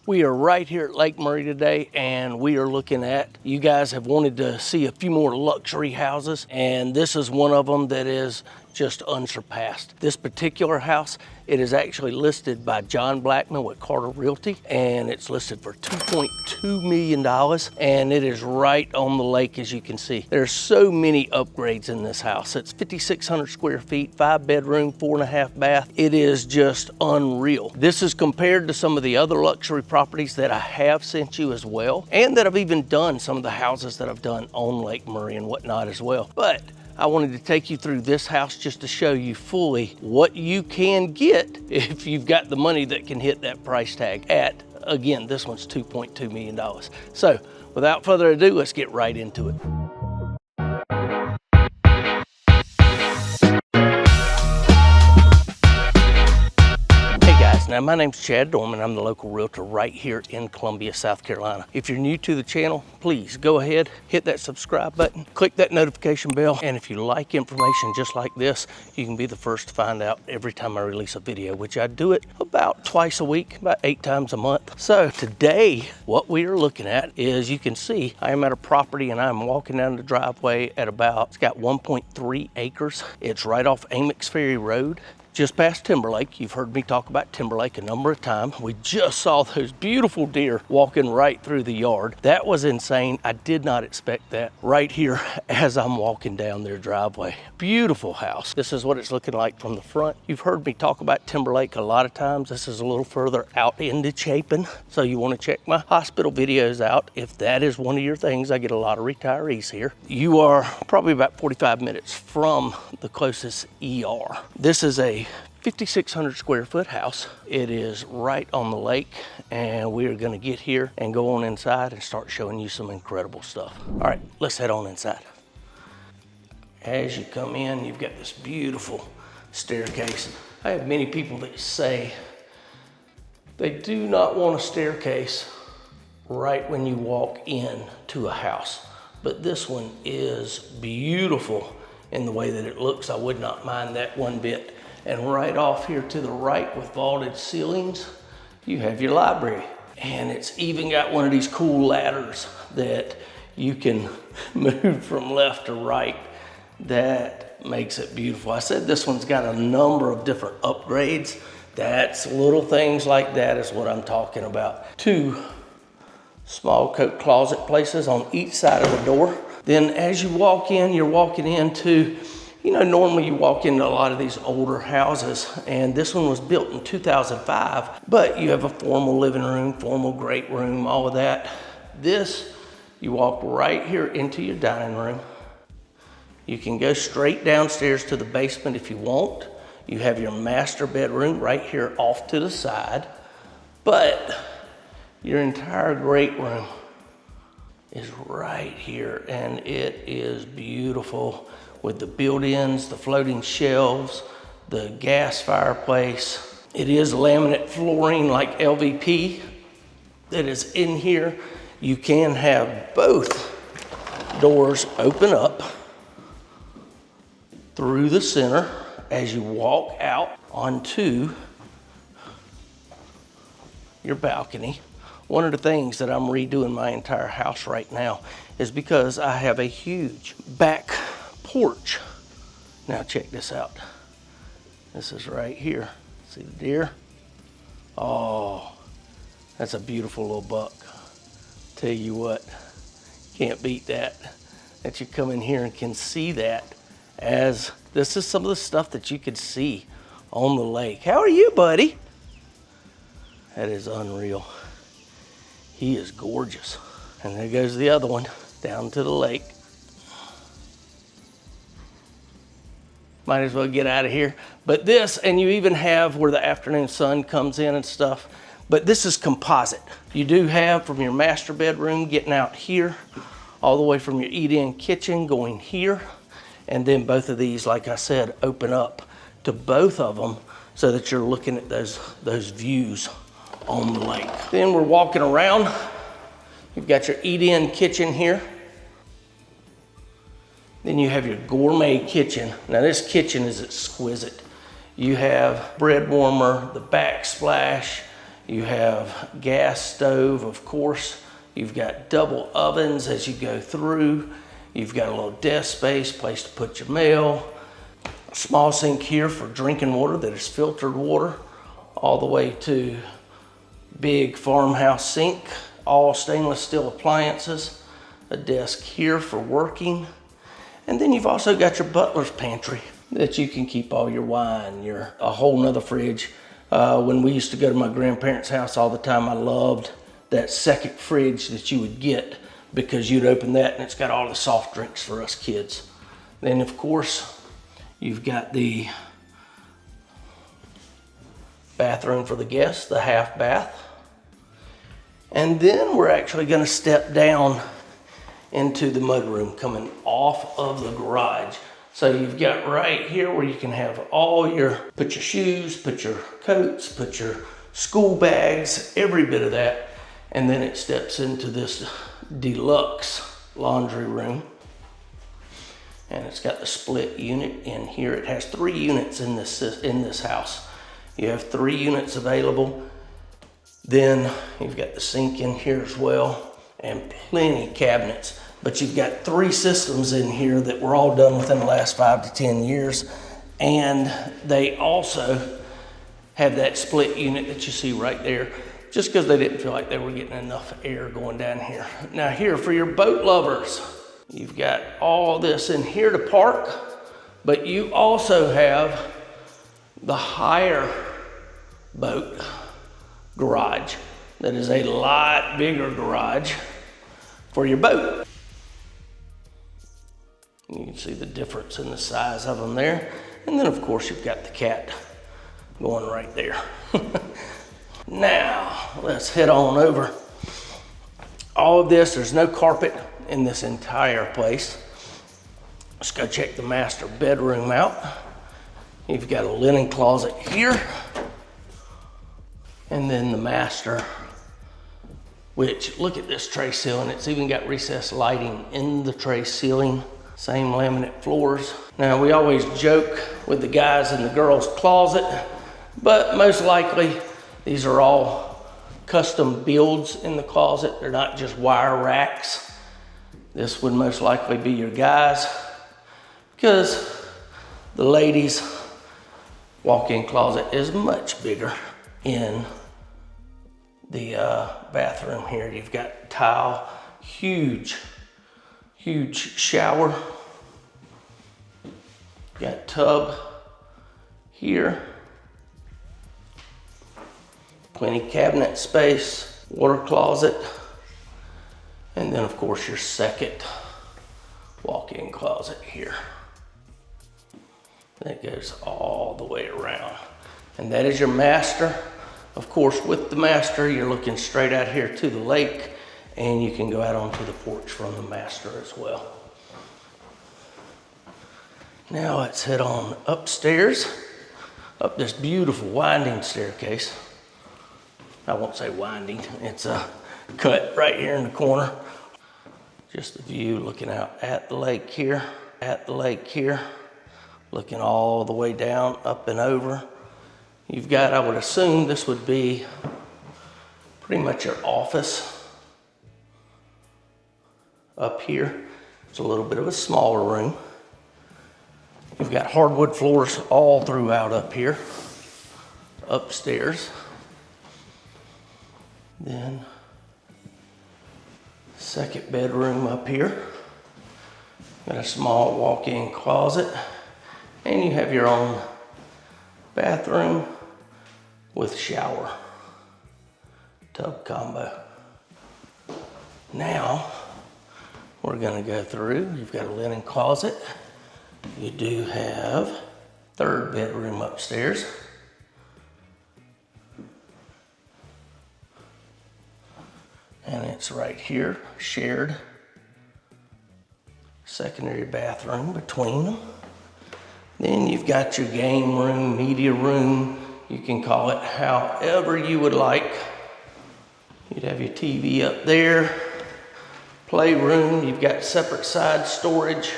We are right here at Lake Murray today, and we are looking at, you guys have wanted to see a few more luxury houses, and this is one of them that is just unsurpassed. This particular house, it is actually listed by John Blackman with Carter Realty, and it's listed for $2.2 million, and it is right on the lake, as you can see. There's so many upgrades in this house. It's 5,600 square feet, 5 bedroom, 4.5 bath. It is just unreal. This is compared to some of the other luxury properties that I have sent you as well, and that I've even done some of the houses that I've done on Lake Murray and whatnot as well. But I wanted to take you through this house just to show you fully what you can get if you've got the money that can hit that price tag at, again, this one's $2.2 million. So without further ado, let's get right into it. Now, my name's Chad Dorman. I'm the local realtor right here in Columbia, South Carolina. If you're new to the channel, please go ahead, hit that subscribe button, click that notification bell, and if you like information just like this, you can be the first to find out every time I release a video, which I do it about twice a week, about 8 times a month. So today, what we are looking at is, you can see, I am at a property and I'm walking down the driveway at about, it's got 1.3 acres. It's right off Amex Ferry Road, just past Timberlake. You've heard me talk about Timberlake a number of times. We just saw those beautiful deer walking right through the yard. That was insane. I did not expect that right here as I'm walking down their driveway. Beautiful house. This is what it's looking like from the front. You've heard me talk about Timberlake a lot of times. This is a little further out into Chapin, so you want to check my hospital videos out if that is one of your things. I get a lot of retirees here. You are probably about 45 minutes from the closest ER. This is a 5,600 square foot house. It is right on the lake, and we are going to get here and go on inside and start showing you some incredible stuff. All right, let's head on inside. As you come in, you've got this beautiful staircase. I have many people that say they do not want a staircase right when you walk in to a house, but this one is beautiful in the way that it looks. I would not mind that one bit. And right off here to the right with vaulted ceilings, you have your library. And it's even got one of these cool ladders that you can move from left to right. That makes it beautiful. I said this one's got a number of different upgrades. That's little things like that is what I'm talking about. 2 small coat closet places on each side of the door. Then as you walk in, you're walking into, you know, normally you walk into a lot of these older houses, and this one was built in 2005, but you have a formal living room, formal great room, all of that. This, you walk right here into your dining room. You can go straight downstairs to the basement if you want. You have your master bedroom right here off to the side, but your entire great room is right here, and it is beautiful with the built-ins, the floating shelves, the gas fireplace. It is laminate flooring like LVP that is in here. You can have both doors open up through the center as you walk out onto your balcony. One of the things that I'm redoing my entire house right now is because I have a huge back porch. Now check this out. This is right here. See the deer? Oh, that's a beautiful little buck. Tell you what, can't beat that. That you come in here and can see that, as this is some of the stuff that you could see on the lake. How are you, buddy? That is unreal. He is gorgeous. And there goes the other one down to the lake. Might as well get out of here. But this, and you even have where the afternoon sun comes in and stuff, but this is composite. You do have from your master bedroom getting out here, all the way from your eat-in kitchen going here, and then both of these, like I said, open up to both of them so that you're looking at those views on the lake. Then we're walking around. You've got your eat-in kitchen here. Then you have your gourmet kitchen. Now this kitchen is exquisite. You have bread warmer, the backsplash. You have gas stove, of course. You've got double ovens as you go through. You've got a little desk space, place to put your mail. A small sink here for drinking water that is filtered water, all the way to big farmhouse sink, all stainless steel appliances. A desk here for working. And then you've also got your butler's pantry that you can keep all your wine, a whole nother fridge. When we used to go to my grandparents' house all the time, I loved that second fridge that you would get, because you'd open that and it's got all the soft drinks for us kids. Then of course, you've got the bathroom for the guests, the half bath. And then we're actually gonna step down into the mudroom coming off of the garage. So you've got right here where you can have put your shoes, put your coats, put your school bags, every bit of that. And then it steps into this deluxe laundry room. And it's got the split unit in here. It has 3 units in this house. You have 3 units available. Then you've got the sink in here as well, and plenty of cabinets. But you've got 3 systems in here that were all done within the last 5 to 10 years. And they also have that split unit that you see right there, just because they didn't feel like they were getting enough air going down here. Now here, for your boat lovers, you've got all this in here to park, but you also have the higher boat garage that is a lot bigger garage for your boat. You can see the difference in the size of them there. And then of course you've got the cat going right there. Now, let's head on over. All of this, there's no carpet in this entire place. Let's go check the master bedroom out. You've got a linen closet here. And then the master, which, look at this tray ceiling. It's even got recessed lighting in the tray ceiling. Same laminate floors. Now, we always joke with the guys in the girls' closet, but most likely these are all custom builds in the closet. They're not just wire racks. This would most likely be your guys, because the ladies' walk-in closet is much bigger in the bathroom here. You've got tile, huge shower. Got tub here. Plenty cabinet space, water closet, and then of course your second walk-in closet here. That goes all the way around. And that is your master. Of course, with the master, you're looking straight out here to the lake, and you can go out onto the porch from the master as well. Now let's head on upstairs, up this beautiful winding staircase. I won't say winding, it's a cut right here in the corner. Just the view looking out at the lake here, looking all the way down, up and over. You've got, I would assume this would be pretty much your office up here. It's a little bit of a smaller room. You've got hardwood floors all throughout up here, upstairs. Then, second bedroom up here. Got a small walk-in closet, and you have your own bathroom with shower, tub combo. Now, we're gonna go through. You've got a linen closet. You do have third bedroom upstairs. And it's right here, shared secondary bathroom between them. Then you've got your game room, media room. You can call it however you would like. You'd have your TV up there, playroom. You've got separate side storage.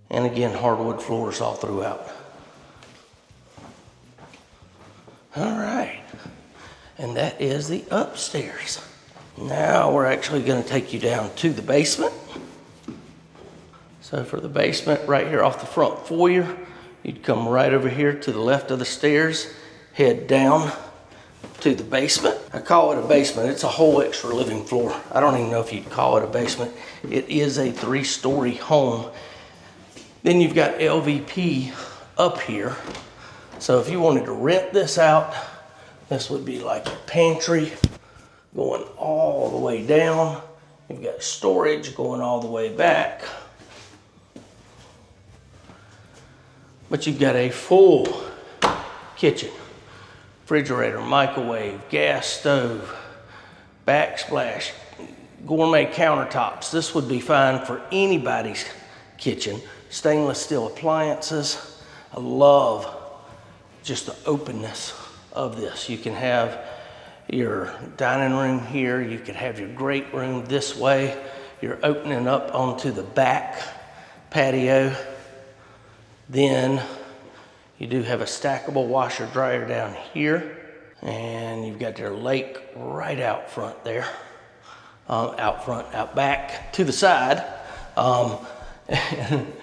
And again, hardwood floors all throughout. All right. And that is the upstairs. Now we're actually going to take you down to the basement. So for the basement, right here off the front foyer, you'd come right over here to the left of the stairs, head down to the basement. I call it a basement. It's a whole extra living floor. I don't even know if you'd call it a basement. It is a 3-story home. Then you've got LVP up here. So if you wanted to rent this out, this would be like a pantry going all the way down. You've got storage going all the way back. But you've got a full kitchen, refrigerator, microwave, gas stove, backsplash, gourmet countertops. This would be fine for anybody's kitchen. Stainless steel appliances. I love just the openness of this. You can have your dining room here. You could have your great room this way. You're opening up onto the back patio. Then you do have a stackable washer dryer down here. And you've got your lake right out front there. Out back, to the side. And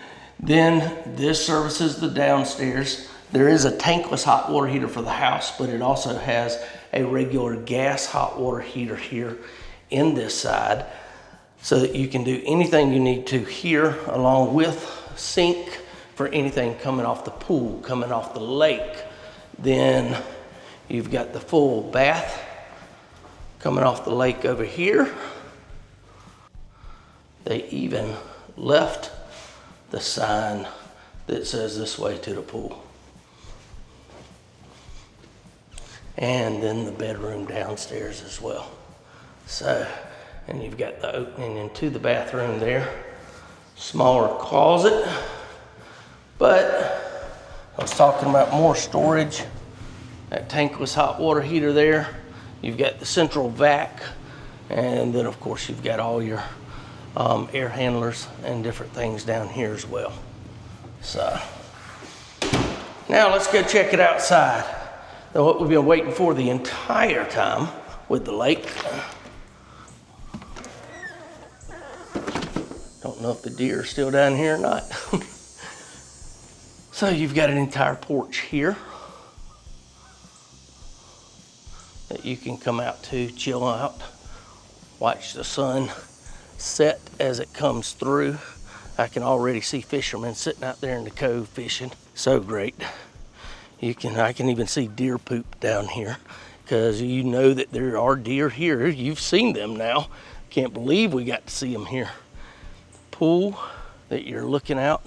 then this services the downstairs. There is a tankless hot water heater for the house, but it also has a regular gas hot water heater here in this side so that you can do anything you need to here, along with sink for anything coming off the pool, coming off the lake. Then you've got the full bath coming off the lake over here. They even left the sign that says this way to the pool. And then the bedroom downstairs as well. So, and you've got the opening into the bathroom there. Smaller closet. But I was talking about more storage. That tankless hot water heater there. You've got the central vac. And then of course you've got all your air handlers and different things down here as well. So, now let's go check it outside. Now what we've been waiting for the entire time with the lake. Don't know if the deer are still down here or not. So you've got an entire porch here that you can come out to, chill out, watch the sun set as it comes through. I can already see fishermen sitting out there in the cove fishing. So great. I can even see deer poop down here because you know that there are deer here. You've seen them now. Can't believe we got to see them here. The pool that you're looking out.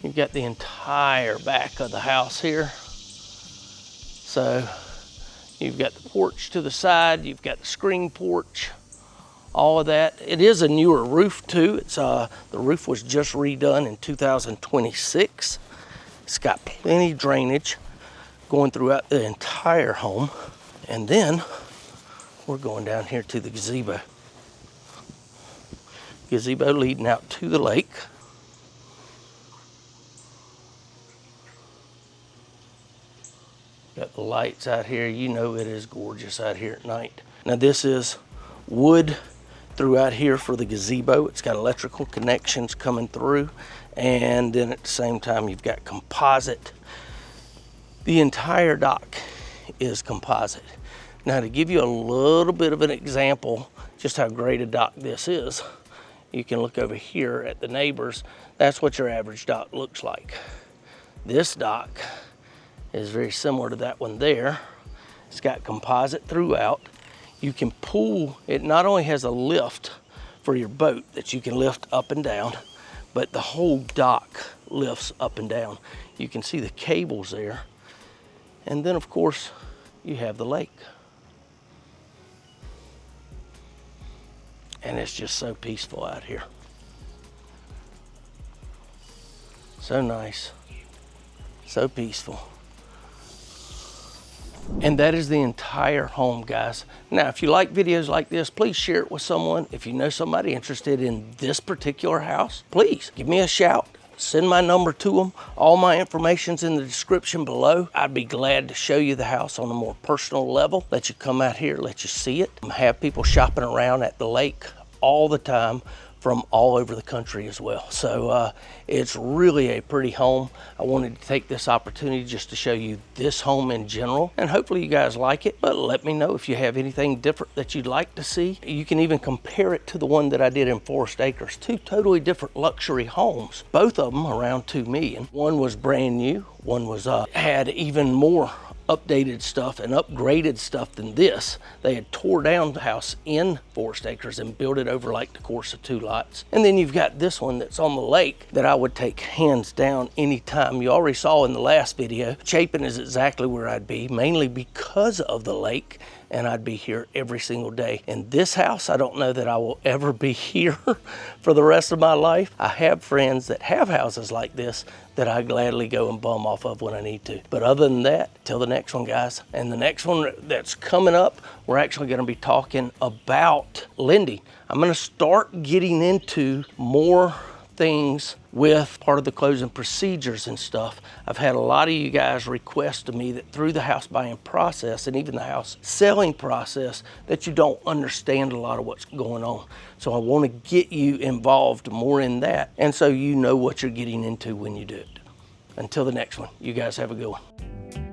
You've got the entire back of the house here. So you've got the porch to the side. You've got the screen porch. All of that. It is a newer roof too. It's the roof was just redone in 2026. It's got plenty of drainage going throughout the entire home. And then we're going down here to the gazebo. Gazebo leading out to the lake. Got the lights out here. You know it is gorgeous out here at night. Now this is wood throughout here for the gazebo. It's got electrical connections coming through, and then at the same time you've got composite. The entire dock is composite. Now to give you a little bit of an example just how great a dock this is, you can look over here at the neighbors. That's what your average dock looks like. This dock is very similar to that one there. It's got composite throughout. You can pull, it not only has a lift for your boat that you can lift up and down, but the whole dock lifts up and down. You can see the cables there. And then of course, you have the lake. And it's just so peaceful out here. So nice, so peaceful. And that is the entire home, guys. Now, if you like videos like this, please share it with someone. If you know somebody interested in this particular house, please give me a shout. send my number to them. All my information's in the description below. I'd be glad to show you the house on a more personal level, let you come out here, let you see it. I have people shopping around at the lake all the time from all over the country as well. So it's really a pretty home. I wanted to take this opportunity just to show you this home in general, and hopefully you guys like it. But let me know if you have anything different that you'd like to see. You can even compare it to the one that I did in Forest Acres. Two totally different luxury homes, both of them around $2 million. One was brand new, one was had even more updated stuff and upgraded stuff than this. They had tore down the house in Forest Acres and built it over like the course of 2 lots. And then you've got this one that's on the lake that I would take hands down anytime. You already saw in the last video, Chapin is exactly where I'd be, mainly because of the lake, and I'd be here every single day. In this house, I don't know that I will ever be here for the rest of my life. I have friends that have houses like this that I gladly go and bum off of when I need to. But other than that, till the next one, guys. And the next one that's coming up, we're actually gonna be talking about lending. I'm gonna start getting into more things with part of the closing procedures and stuff. I've had a lot of you guys request to me that through the house buying process and even the house selling process that you don't understand a lot of what's going on. So I want to get you involved more in that, and so you know what you're getting into when you do it. Until the next one, you guys have a good one.